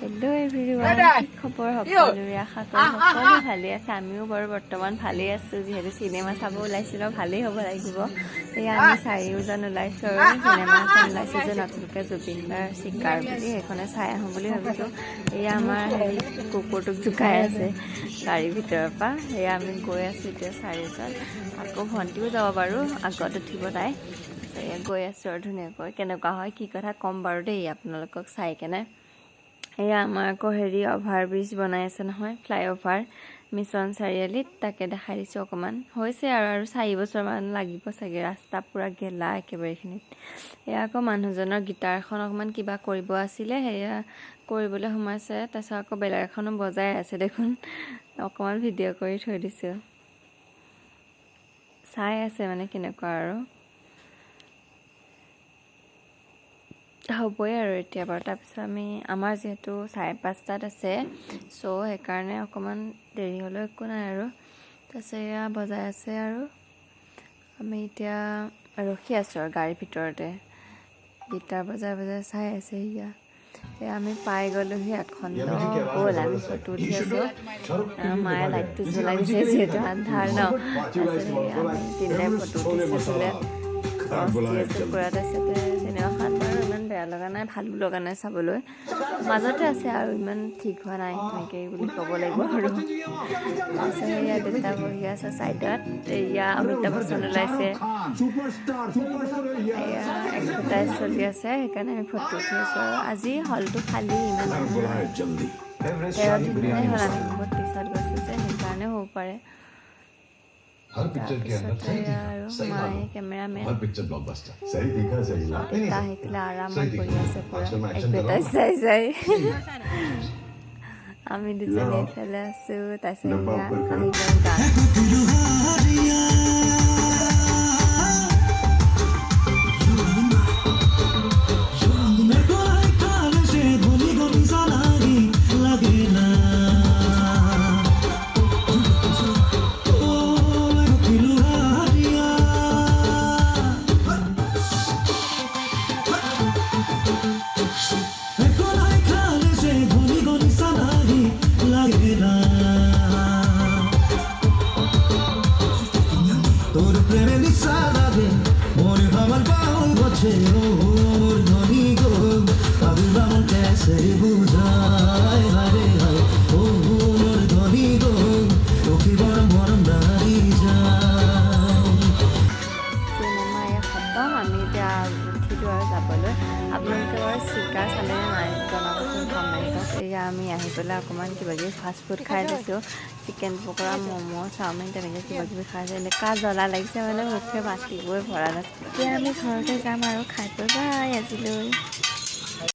Hello' everyone, কি খবৰ সকলোৰে? আশা কৰোঁ সকলো ভালেই আছে। আমিও বাৰু বৰ্তমান ভালেই আছোঁ, যিহেতু চিনেমা চাব ওলাইছিলোঁ, ভালেই হ'ব লাগিব। এয়া আমি চাৰিওজন ওলাইছোঁ আৰু চিনেমা এখন ওলাইছোঁ যে নতুনকৈ জুবিনদাৰ চিকাৰ বুলি, সেইখনে চাই আহোঁ বুলি ভাবিছোঁ। এয়া আমাৰ কুকুৰটোক জোকাই আছে গাড়ীৰ ভিতৰৰ পৰা। সেয়া আমি গৈ আছোঁ এতিয়া চাৰিওজন। আকৌ ভণ্টিও যাব বাৰু, আগত উঠিব তাই। এয়া গৈ আছোঁ আৰু ধুনীয়াকৈ। কেনেকুৱা হয় কি কথা ক'ম বাৰু দেই আপোনালোকক চাই কেনে। এয়া আমাৰ আকৌ অভাৰ ব্ৰিজ বনাই আছে নহয়, ফ্লাইঅভাৰ মিছন চাৰিআলিত, তাকে দেখাই দিছোঁ অকণমান। হৈছে আৰু 4 বছৰমান লাগিব চাগে, ৰাস্তা পূৰা গেলা একেবাৰে এইখিনিত। এয়া আকৌ মানুহজনৰ গিটাৰখন অকণমান কিবা কৰিব আছিলে, সেয়া কৰিবলৈ সোমাইছে। তাৰপিছত আকৌ বেলেগ এখনো বজাই আছে দেখোন, অকণমান ভিডিঅ' কৰি থৈ দিছোঁ। চাই আছে মানে কেনেকুৱা আৰু হ'বই আৰু এতিয়া বাৰু। তাৰপিছত আমাৰ যিহেতু 5:30 আছে, চ' সেইকাৰণে অকণমান দেৰি হ'লেও একো নাই আৰু। তাৰপিছত এয়া বজাই আছে আৰু আমি এতিয়া ৰখি আছোঁ আৰু গাড়ীৰ ভিতৰতে, গীটাৰ বজাই বজাই চাই আছে। এয়া আমি পাই গ'লোহি, এখণ্ড গ'ল। আমি ফটো উঠি আছোঁ, মায়ে লাইটটো জ্বলাই দিছে যিহেতু আন্ধাৰ ন। তাৰপিছত আমি তিনিটাই ফটো উঠিছোঁ বোলে, পূৰা। তাৰপিছতে চিনেমাখন বাৰু ইমান বেয়া লগা নাই, ভালো লগা নাই চাবলৈ, মাজতে আছে আৰু ইমান ঠিক হোৱা নাই তেনেকৈ বুলি ক'ব লাগিব আৰু। তাৰপিছত এয়া দেউতা বহি আছে ছাইডত, এয়া অমিতাভ বচ্চন ওলাইছে, এয়া এডভাৰটাইজ চলি আছে, সেইকাৰণে আমি ফটো উঠি আছোঁ আৰু। আজি হলটো খালী, ইমান মানুহ নাই। 13 দিনমানেই হ'ল আমি 32ত গৈছোঁ যে, সেইকাৰণে হ'ব পাৰে। তাৰপিছতে আৰু মায়ে কেমেৰামেন, দেউতা আহি পেলাই আৰামত বহি আছে পূৰা এডভাৰটাইজ চাই চাই। আমি দুজনী এইফালে আছোঁ। তাৰপিছত আহি গ'ল গান। তোর প্রেমে নিশানা দে মনে আমার পাগল করছে ওর ধনী গো পাগল বামন কেসে বুঝায় হারে হায় ও মোর ধনী গো তোকে বরম বরম দাঁড়ি যায়। চিনেমা এয়া খতম, আমি এতিয়া উঠিলোঁ আৰু যাবলৈ। আপোনালোকে বাৰু চিকাৰ চালে নাই জনাবচোন কমেণ্টত। এয়া আমি আহি পেলাই অকণমান কিবাকিবি ফাষ্টফুড খাই দিছোঁ, চিকেন পকৰা, ম'ম', চাওমিন, তেনেকৈ কিবাকিবি খাইছোঁ। এনেকুৱা জ্বলা লাগিছে মানে মুখে মাতিবই পৰা নাছিল। এতিয়া আমি ঘৰতে যাম আৰু, খাই বৈ বাই আজিলৈ।